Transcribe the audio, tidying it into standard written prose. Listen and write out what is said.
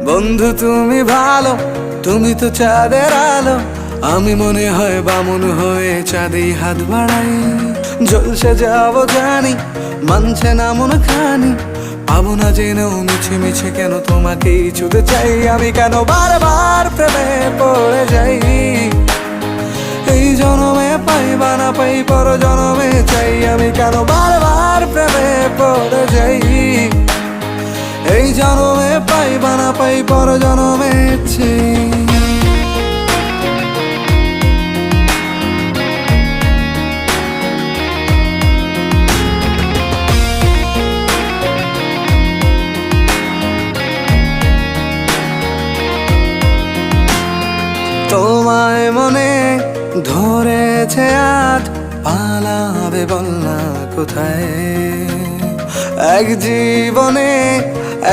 বন্ধু তুমি ভালো, তুমি তো চাঁদের আলো। আমি মনে হয় বামুন হয়ে চাঁদে হাত বাড়াই। জলসে যাবো জানি, মানছে না মন খানি। পাবো না জেনেও মিছে মিছে কেন তোমাকেই ছুতে চাই। আমি কেন বারবার প্রেমে পড়ে যাই। এই জনমে পাই বা না পাই, পর জনমে চাই। আমি কেন বারবার প্রেমে পড়ে যাই। এই জনমে পাই বা না পাই, পর জনমে চাই। তোমায় মনে ধরেছে আজ, পালাবে বল না কোথায়। এক জীবনে